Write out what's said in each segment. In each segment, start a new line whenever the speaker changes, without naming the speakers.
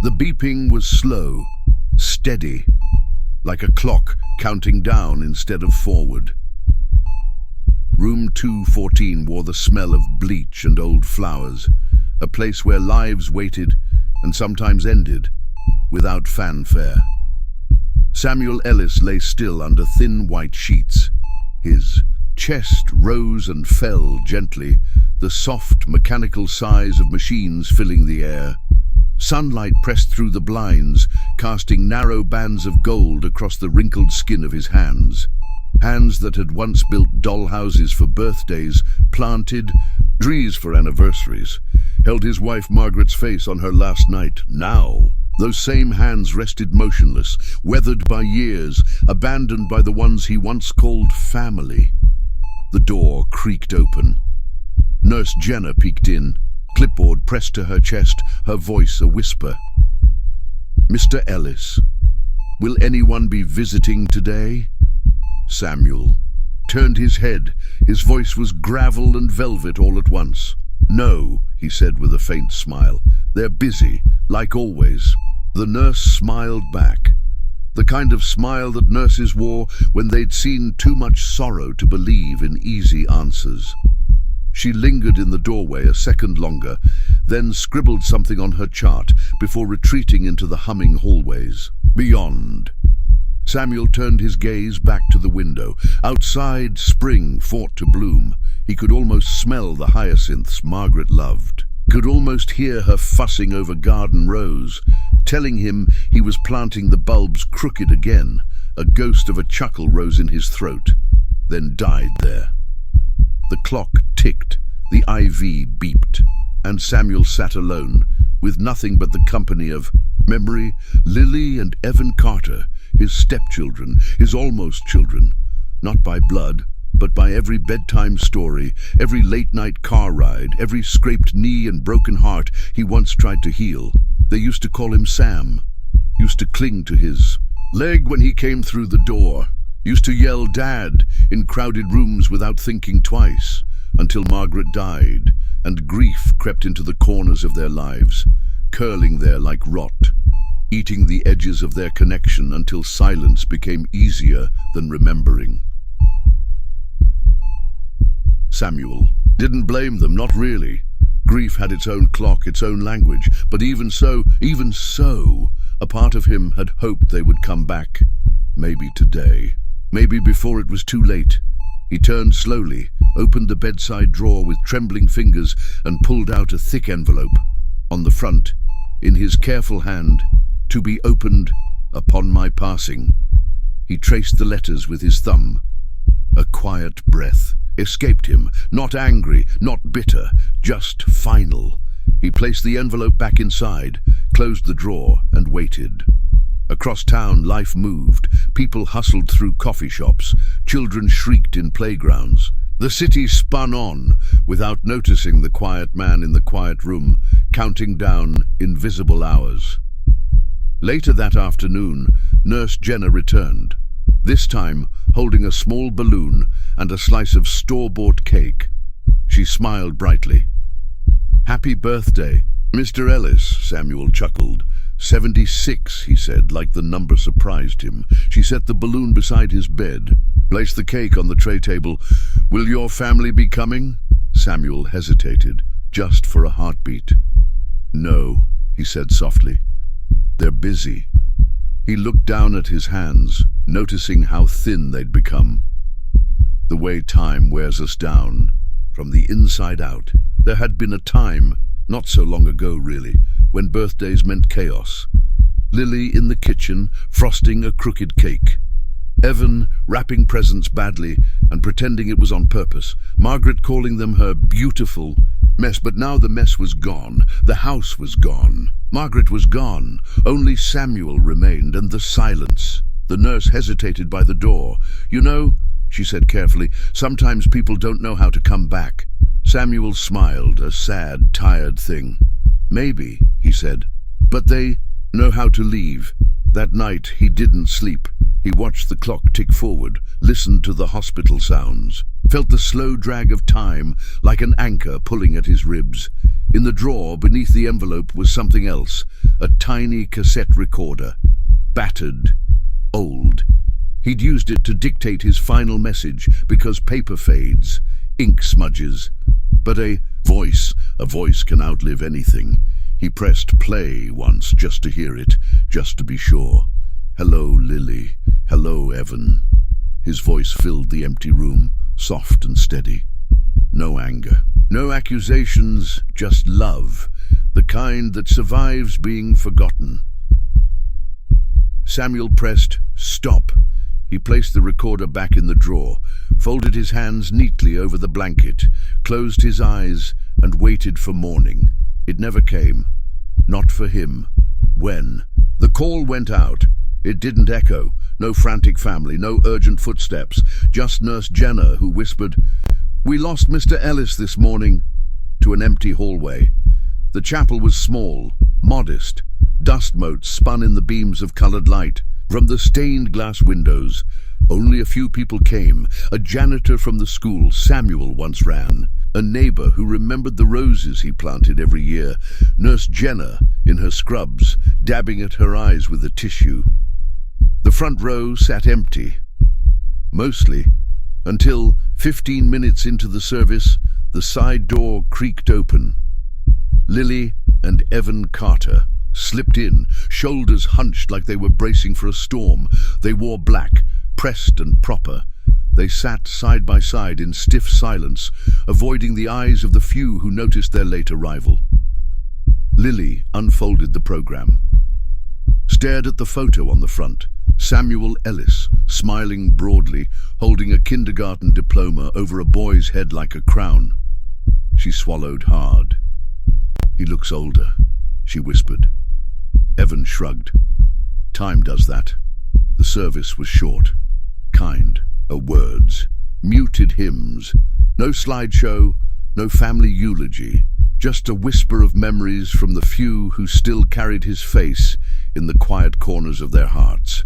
The beeping was slow, steady, like a clock counting down instead of forward. Room 214 wore the smell of bleach and old flowers, a place where lives waited and sometimes ended without fanfare. Samuel Ellis lay still under thin white sheets. His chest rose and fell gently, the soft mechanical sighs of machines filling the air. Sunlight pressed through the blinds, casting narrow bands of gold across the wrinkled skin of his hands. Hands that had once built doll houses for birthdays, planted trees for anniversaries, held his wife Margaret's face on her last night. Now, those same hands rested motionless, weathered by years, abandoned by the ones he once called family. The door creaked open. Nurse Jenna peeked in, clipboard pressed to her chest, her voice a whisper. "Mr. Ellis, will anyone be visiting today?" Samuel turned his head. His voice was gravel and velvet all at once. "No," he said with a faint smile. "They're busy, like always." The nurse smiled back, the kind of smile that nurses wore when they'd seen too much sorrow to believe in easy answers. She lingered in the doorway a second longer, then scribbled something on her chart before retreating into the humming hallways. Beyond, Samuel turned his gaze back to the window. Outside, spring fought to bloom. He could almost smell the hyacinths Margaret loved, could almost hear her fussing over garden rows, telling him he was planting the bulbs crooked again. A ghost of a chuckle rose in his throat, then died there. The clock ticked, the IV beeped, and Samuel sat alone, with nothing but the company of memory, Lily and Evan Carter, his stepchildren, his almost children, not by blood, but by every bedtime story, every late-night car ride, every scraped knee and broken heart he once tried to heal. They used to call him Sam, used to cling to his leg when he came through the door, used to yell "Dad" in crowded rooms without thinking twice, until Margaret died, and grief crept into the corners of their lives, curling there like rot, eating the edges of their connection until silence became easier than remembering. Samuel didn't blame them, not really. Grief had its own clock, its own language, but even so, a part of him had hoped they would come back. Maybe today. Maybe before it was too late. He turned slowly, opened the bedside drawer with trembling fingers, and pulled out a thick envelope. On the front, in his careful hand, "To be opened upon my passing." He traced the letters with his thumb. A quiet breath escaped him, not angry, not bitter, just final. He placed the envelope back inside, closed the drawer, and waited. Across town, life moved. People hustled through coffee shops. Children shrieked in playgrounds. The city spun on, without noticing the quiet man in the quiet room, counting down invisible hours. Later that afternoon, Nurse Jenna returned, this time holding a small balloon and a slice of store-bought cake. She smiled brightly. "Happy birthday, Mr. Ellis," Samuel chuckled. 76, he said, like the number surprised him. She set the balloon beside his bed, placed the cake on the tray table. "Will your family be coming?" Samuel hesitated, just for a heartbeat. "No," he said softly. "They're busy." He looked down at his hands, noticing how thin they'd become. The way time wears us down, from the inside out. There had been a time, not so long ago really, when birthdays meant chaos. Lily in the kitchen, frosting a crooked cake. Evan wrapping presents badly and pretending it was on purpose. Margaret calling them her beautiful mess, but now the mess was gone. The house was gone. Margaret was gone. Only Samuel remained, and the silence. The nurse hesitated by the door. "You know," she said carefully, "sometimes people don't know how to come back." Samuel smiled, a sad, tired thing. "Maybe," he said, "but they know how to leave." That night he didn't sleep. He watched the clock tick forward, listened to the hospital sounds, felt the slow drag of time like an anchor pulling at his ribs. In the drawer beneath the envelope was something else, a tiny cassette recorder, battered, old. He'd used it to dictate his final message because paper fades, ink smudges. But a voice can outlive anything. He pressed play once just to hear it, just to be sure. Hello, Lily. Hello, Evan. His voice filled the empty room, soft and steady. No anger, no accusations, just love, the kind that survives being forgotten. Samuel pressed stop. He placed the recorder back in the drawer, folded his hands neatly over the blanket, closed his eyes, and waited for morning. It never came. Not for him. When? The call went out. It didn't echo. No frantic family, no urgent footsteps. Just Nurse Jenna, who whispered, "We lost Mr. Ellis this morning," to an empty hallway. The chapel was small, modest. Dust motes spun in the beams of colored light. From the stained glass windows, only a few people came. A janitor from the school Samuel once ran. A neighbor who remembered the roses he planted every year. Nurse Jenna, in her scrubs, dabbing at her eyes with a tissue. The front row sat empty. Mostly, until 15 minutes into the service, the side door creaked open. Lily and Evan Carter slipped in, shoulders hunched like they were bracing for a storm. They wore black, pressed and proper. They sat side by side in stiff silence, avoiding the eyes of the few who noticed their late arrival. Lily unfolded the program, stared at the photo on the front. Samuel Ellis, smiling broadly, holding a kindergarten diploma over a boy's head like a crown. She swallowed hard. "He looks older," she whispered. Evan shrugged. "Time does that." The service was short, kind, words, muted hymns, no slideshow, no family eulogy, just a whisper of memories from the few who still carried his face in the quiet corners of their hearts.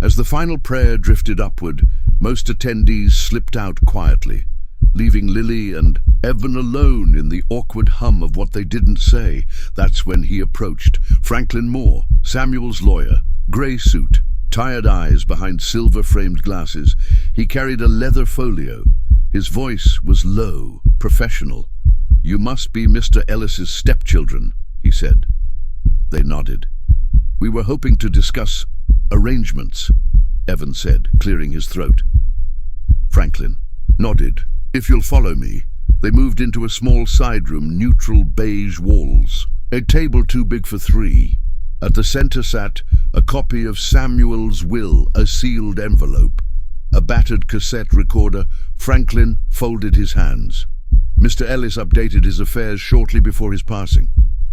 As the final prayer drifted upward, most attendees slipped out quietly, leaving Lily and Evan alone in the awkward hum of what they didn't say. That's when he approached. Franklin Moore, Samuel's lawyer, grey suit, tired eyes behind silver-framed glasses. He carried a leather folio. His voice was low, professional. "You must be Mr. Ellis's stepchildren," he said. They nodded. "We were hoping to discuss arrangements," Evan said, clearing his throat. Franklin nodded. "If you'll follow me." They moved into a small side room, neutral beige walls. A table too big for three. At the center sat a copy of Samuel's will, a sealed envelope. A battered cassette recorder. Franklin folded his hands. Mr. Ellis updated his affairs shortly before his passing.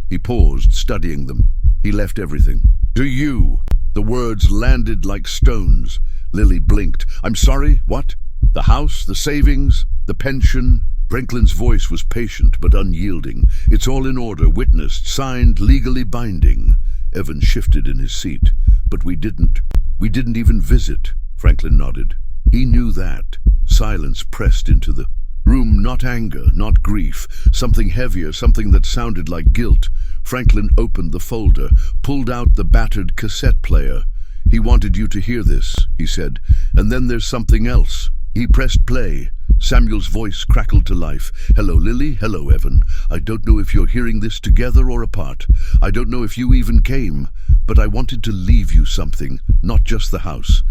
He paused, studying them. He left everything. "To you." The words landed like stones. Lily blinked. "I'm sorry, what? The house, the savings, the pension?" Franklin's voice was patient but unyielding. "It's all in order, witnessed, signed, legally binding." Evan shifted in his seat. "But we didn't even visit." Franklin nodded. He knew that. Silence pressed into the room, not anger, not grief, something heavier, something that sounded like guilt. Franklin opened the folder, pulled out the battered cassette player. "He wanted you to hear this," he said, "and then there's something else." He pressed play. Samuel's voice crackled to life. "Hello, Lily. Hello, Evan. I don't know if you're hearing this together or apart. I don't know if you even came, but I wanted to leave you something, not just the house,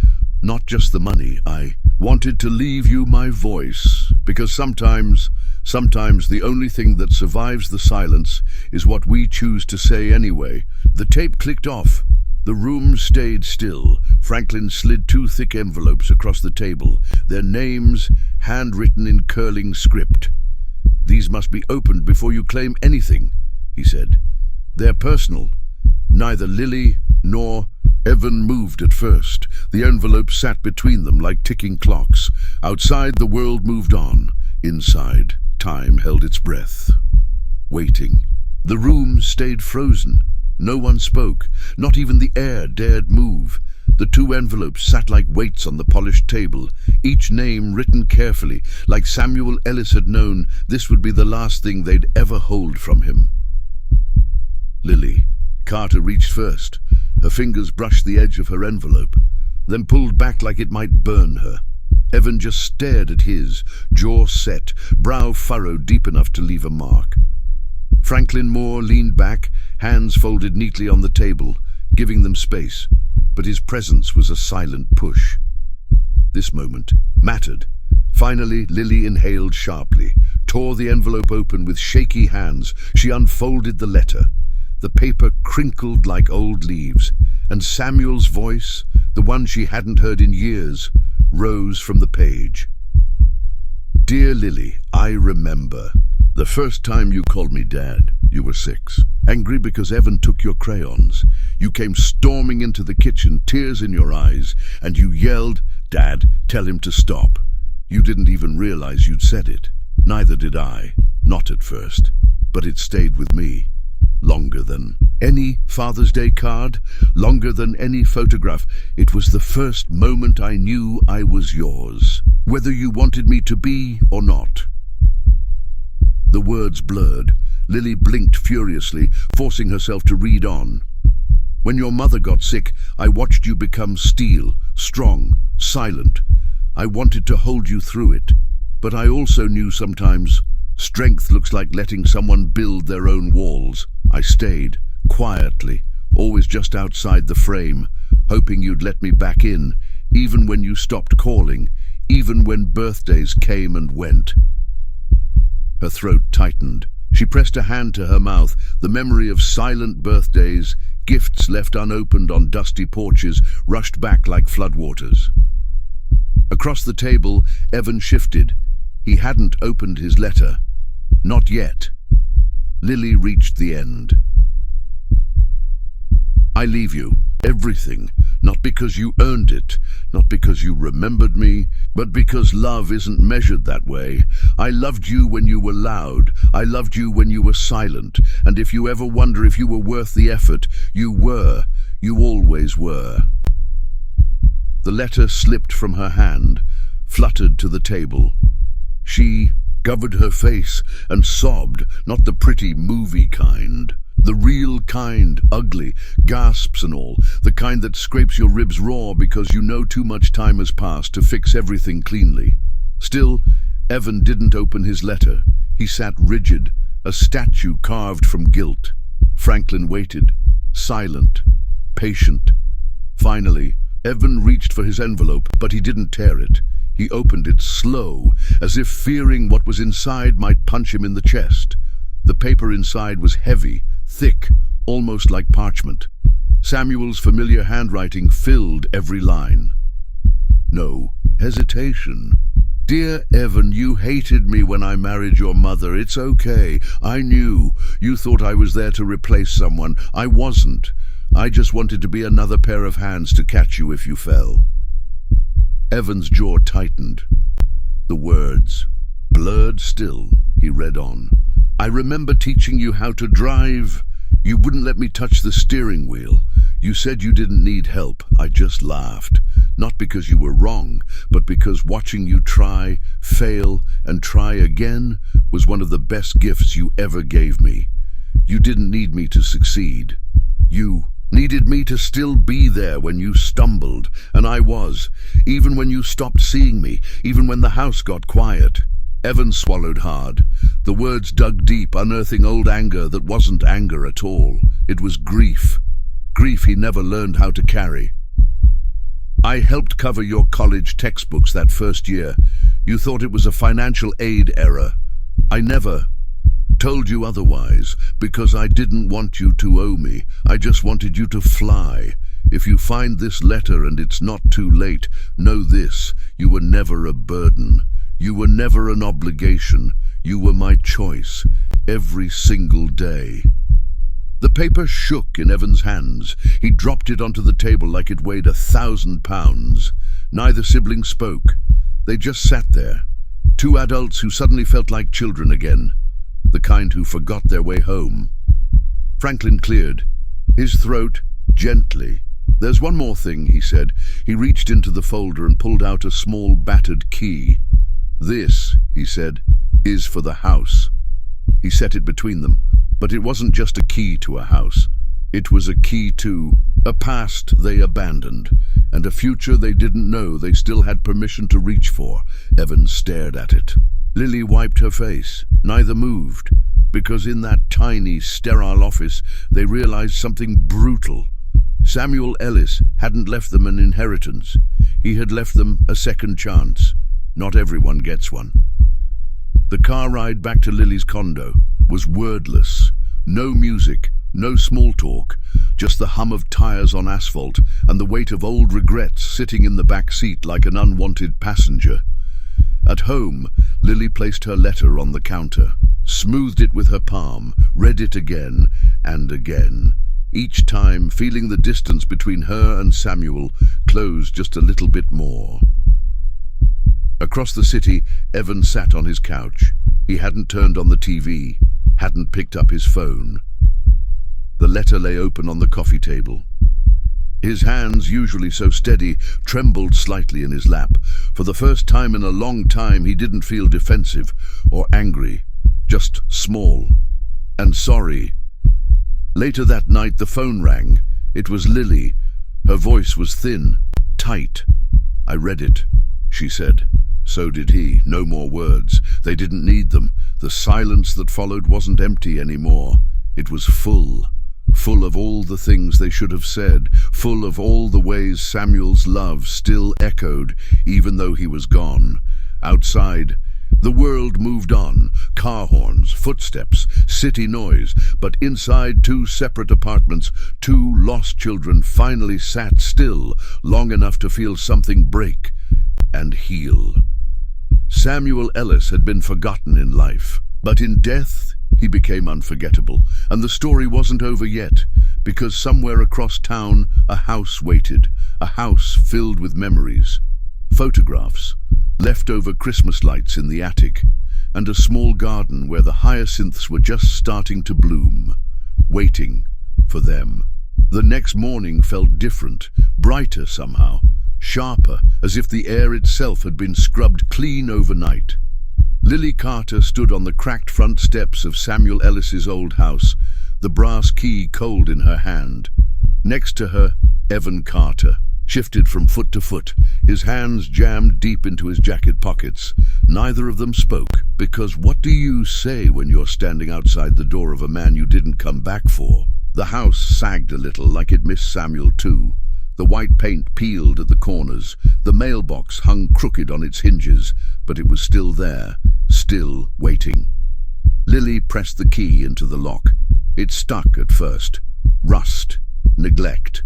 not just the money. I wanted to leave you my voice, because sometimes the only thing that survives the silence is what we choose to say anyway." The tape clicked off. The room stayed still. Franklin slid two thick envelopes across the table, their names handwritten in curling script. "These must be opened before you claim anything," he said. "They're personal." Neither Lily nor Evan moved at first. The envelopes sat between them like ticking clocks. Outside, the world moved on. Inside, time held its breath, waiting. The room stayed frozen. No one spoke. Not even the air dared move. The two envelopes sat like weights on the polished table, each name written carefully, like Samuel Ellis had known this would be the last thing they'd ever hold from him. Lily. Carter reached first. Her fingers brushed the edge of her envelope, then pulled back like it might burn her. Evan just stared at his, jaw set, brow furrowed deep enough to leave a mark. Franklin Moore leaned back, hands folded neatly on the table, giving them space, but his presence was a silent push. This moment mattered. Finally, Lily inhaled sharply, tore the envelope open with shaky hands. She unfolded the letter. The paper crinkled like old leaves, and Samuel's voice, the one she hadn't heard in years, rose from the page. Dear Lily, I remember. The first time you called me Dad, you were 6. Angry because Evan took your crayons. You came storming into the kitchen, tears in your eyes, and you yelled, Dad, tell him to stop. You didn't even realize you'd said it. Neither did I. Not at first. But it stayed with me. Longer than any Father's Day card, longer than any photograph. It was the first moment I knew I was yours, whether you wanted me to be or not. The words blurred. Lily blinked furiously, forcing herself to read on. When your mother got sick, I watched you become steel, strong, silent. I wanted to hold you through it, but I also knew sometimes strength looks like letting someone build their own walls. I stayed, quietly, always just outside the frame, hoping you'd let me back in, even when you stopped calling, even when birthdays came and went. Her throat tightened. She pressed a hand to her mouth, the memory of silent birthdays, gifts left unopened on dusty porches, rushed back like floodwaters. Across the table, Evan shifted. He hadn't opened his letter. Not yet. Lily reached the end. I leave you, everything, not because you earned it, not because you remembered me, but because love isn't measured that way. I loved you when you were loud, I loved you when you were silent, and if you ever wonder if you were worth the effort, you were, you always were. The letter slipped from her hand, fluttered to the table. She covered her face and sobbed, not the pretty movie kind. The real kind, ugly, gasps and all, the kind that scrapes your ribs raw because you know too much time has passed to fix everything cleanly. Still, Evan didn't open his letter. He sat rigid, a statue carved from guilt. Franklin waited, silent, patient. Finally, Evan reached for his envelope, but he didn't tear it. He opened it slow, as if fearing what was inside might punch him in the chest. The paper inside was heavy, thick, almost like parchment. Samuel's familiar handwriting filled every line. No hesitation. Dear Evan, you hated me when I married your mother. It's okay. I knew. You thought I was there to replace someone. I wasn't. I just wanted to be another pair of hands to catch you if you fell. Evan's jaw tightened. The words blurred still. He read on. I remember teaching you how to drive. You wouldn't let me touch the steering wheel. You said you didn't need help. I just laughed. Not because you were wrong, but because watching you try, fail, and try again was one of the best gifts you ever gave me. You didn't need me to succeed. You needed me to still be there when you stumbled, and I was, even when you stopped seeing me, even when the house got quiet. Evan swallowed hard. The words dug deep, unearthing old anger that wasn't anger at all. It was grief. Grief he never learned how to carry. I helped cover your college textbooks that first year. You thought it was a financial aid error. I never told you otherwise, because I didn't want you to owe me. I just wanted you to fly. If you find this letter and it's not too late, know this: you were never a burden. You were never an obligation. You were my choice, every single day. The paper shook in Evan's hands. He dropped it onto the table like it weighed 1,000 pounds. Neither sibling spoke. They just sat there, two adults who suddenly felt like children again, the kind who forgot their way home. Franklin cleared, his throat gently. There's one more thing, he said. He reached into the folder and pulled out a small battered key. This, he said, is for the house. He set it between them. But it wasn't just a key to a house. It was a key to a past they abandoned, and a future they didn't know they still had permission to reach for. Evan stared at it. Lily wiped her face. Neither moved, because in that tiny, sterile office they realized something brutal. Samuel Ellis hadn't left them an inheritance. He had left them a second chance. Not everyone gets one. The car ride back to Lily's condo was wordless. No music, no small talk, just the hum of tires on asphalt and the weight of old regrets sitting in the back seat like an unwanted passenger. At home, Lily placed her letter on the counter, smoothed it with her palm, read it again and again, each time feeling the distance between her and Samuel close just a little bit more. Across the city, Evan sat on his couch. He hadn't turned on the TV, hadn't picked up his phone. The letter lay open on the coffee table. His hands, usually so steady, trembled slightly in his lap. For the first time in a long time, he didn't feel defensive or angry, just small and sorry. Later that night, the phone rang. It was Lily. Her voice was thin, tight. "I read it," she said. So did he. No more words. They didn't need them. The silence that followed wasn't empty anymore. It was full. Full of all the things they should have said, full of all the ways Samuel's love still echoed, even though he was gone. Outside, the world moved on, car horns, footsteps, city noise, but inside two separate apartments, two lost children finally sat still, long enough to feel something break and heal. Samuel Ellis had been forgotten in life, but in death he became unforgettable, and the story wasn't over yet, because somewhere across town a house waited, a house filled with memories, photographs, leftover Christmas lights in the attic, and a small garden where the hyacinths were just starting to bloom, waiting for them. The next morning felt different, brighter somehow, sharper, as if the air itself had been scrubbed clean overnight. Lily Carter stood on the cracked front steps of Samuel Ellis's old house, the brass key cold in her hand. Next to her, Evan Carter, shifted from foot to foot, his hands jammed deep into his jacket pockets. Neither of them spoke, because what do you say when you're standing outside the door of a man you didn't come back for? The house sagged a little, like it missed Samuel too. The white paint peeled at the corners. The mailbox hung crooked on its hinges, but it was still there, still waiting. Lily pressed the key into the lock. It stuck at first. Rust, neglect.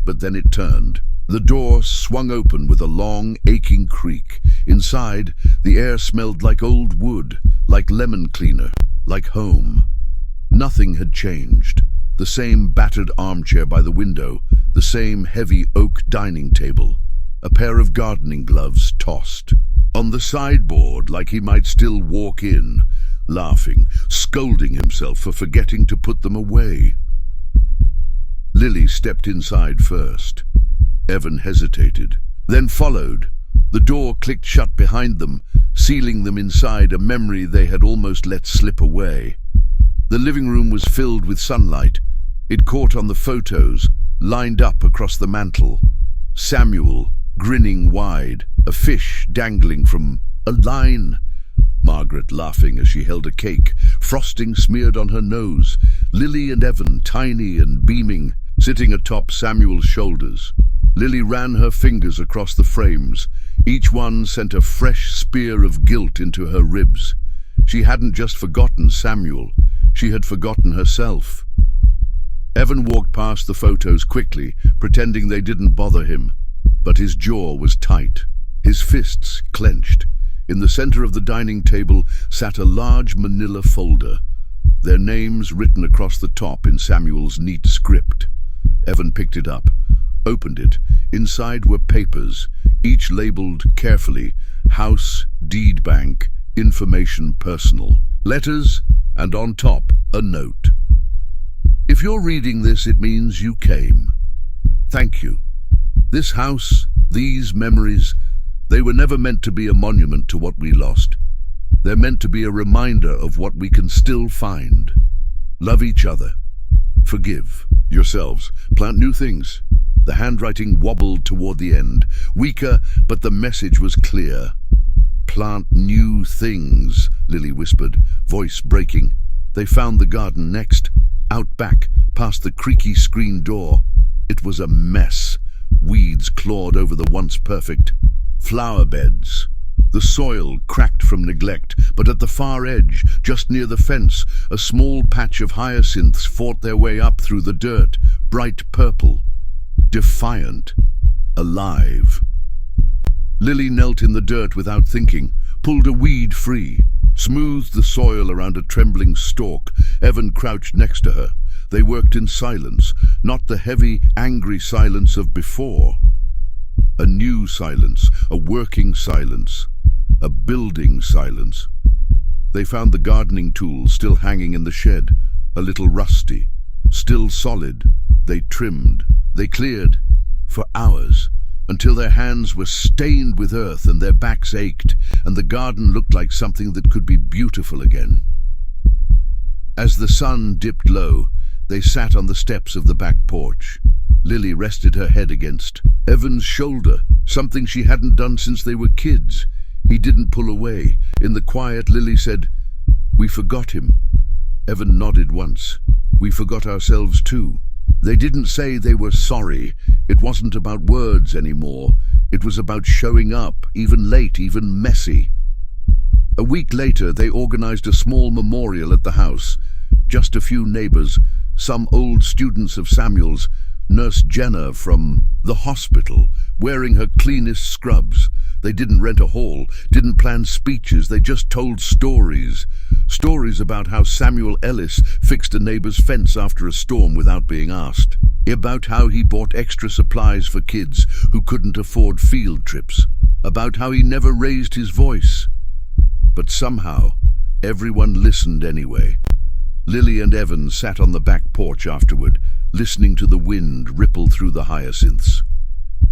But then it turned. The door swung open with a long, aching creak. Inside, the air smelled like old wood, like lemon cleaner, like home. Nothing had changed. The same battered armchair by the window, the same heavy oak dining table, a pair of gardening gloves tossed. On the sideboard, like he might still walk in, laughing, scolding himself for forgetting to put them away. Lily stepped inside first. Evan hesitated, then followed. The door clicked shut behind them, sealing them inside a memory they had almost let slip away. The living room was filled with sunlight. It caught on the photos, lined up across the mantel. Samuel, grinning wide, a fish dangling from a line. Margaret laughing as she held a cake, frosting smeared on her nose. Lily and Evan, tiny and beaming, sitting atop Samuel's shoulders. Lily ran her fingers across the frames. Each one sent a fresh spear of guilt into her ribs. She hadn't just forgotten Samuel, she had forgotten herself. Evan walked past the photos quickly, pretending they didn't bother him. But his jaw was tight, his fists clenched. In the center of the dining table sat a large manila folder, their names written across the top in Samuel's neat script. Evan picked it up, opened it. Inside were papers, each labeled carefully, House, Deed Bank, Information Personal. Letters, and on top, a note. If you're reading this, it means you came. Thank you. This house, these memories, they were never meant to be a monument to what we lost. They're meant to be a reminder of what we can still find. Love each other. Forgive yourselves. Plant new things. The handwriting wobbled toward the end. Weaker, but the message was clear. Plant new things, Lily whispered, voice breaking. They found the garden next, out back, past the creaky screen door. It was a mess. Weeds clawed over the once perfect flower beds. The soil cracked from neglect, but at the far edge, just near the fence, a small patch of hyacinths fought their way up through the dirt, bright purple, defiant, alive. Lily knelt in the dirt without thinking, pulled a weed free, smoothed the soil around a trembling stalk. Evan crouched next to her. They worked in silence, not the heavy, angry silence of before. A new silence, a working silence, a building silence. They found the gardening tools still hanging in the shed, a little rusty, still solid. They trimmed, they cleared, for hours, until their hands were stained with earth and their backs ached, and the garden looked like something that could be beautiful again. As the sun dipped low, they sat on the steps of the back porch. Lily rested her head against Evan's shoulder, something she hadn't done since they were kids. He didn't pull away. In the quiet, Lily said, "We forgot him." Evan nodded once. "We forgot ourselves too." They didn't say they were sorry. It wasn't about words anymore. It was about showing up, even late, even messy. A week later, they organized a small memorial at the house. Just a few neighbors, some old students of Samuel's, Nurse Jenna from the hospital, wearing her cleanest scrubs. They didn't rent a hall, didn't plan speeches, they just told stories. Stories about how Samuel Ellis fixed a neighbor's fence after a storm without being asked. About how he bought extra supplies for kids who couldn't afford field trips. About how he never raised his voice. But somehow, everyone listened anyway. Lily and Evan sat on the back porch afterward, listening to the wind ripple through the hyacinths.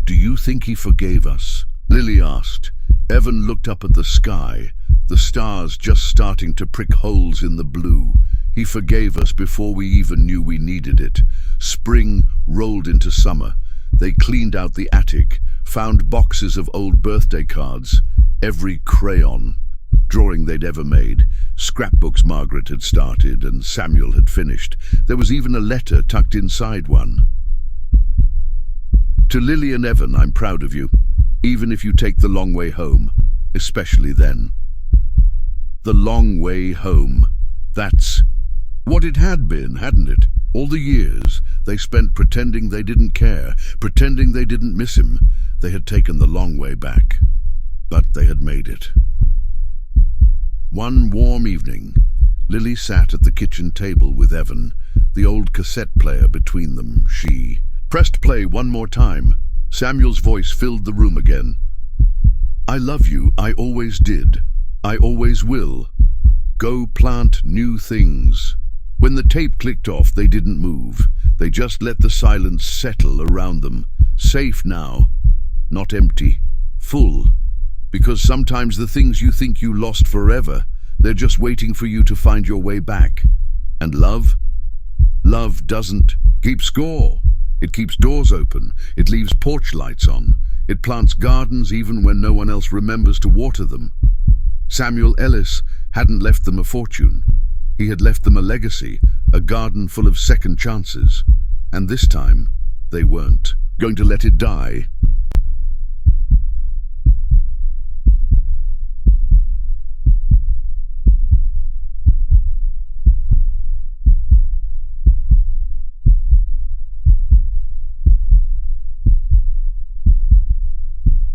"Do you think he forgave us?" Lily asked. Evan looked up at the sky, the stars just starting to prick holes in the blue. "He forgave us before we even knew we needed it." Spring rolled into summer. They cleaned out the attic, found boxes of old birthday cards, every crayon, drawing they'd ever made, scrapbooks Margaret had started and Samuel had finished. There was even a letter tucked inside one. "To Lily and Evan, I'm proud of you, even if you take the long way home, especially then." The long way home. That's what it had been, hadn't it? All the years they spent pretending they didn't care, pretending they didn't miss him. They had taken the long way back, but they had made it. One warm evening, Lily sat at the kitchen table with Evan, the old cassette player between them. She pressed play one more time. Samuel's voice filled the room again. "I love you, I always did. I always will. Go plant new things." When the tape clicked off, they didn't move. They just let the silence settle around them. Safe now, not empty, full. Because sometimes the things you think you lost forever, they're just waiting for you to find your way back. And love? Love doesn't keep score. It keeps doors open. It leaves porch lights on. It plants gardens even when no one else remembers to water them. Samuel Ellis hadn't left them a fortune. He had left them a legacy, a garden full of second chances. And this time, they weren't going to let it die.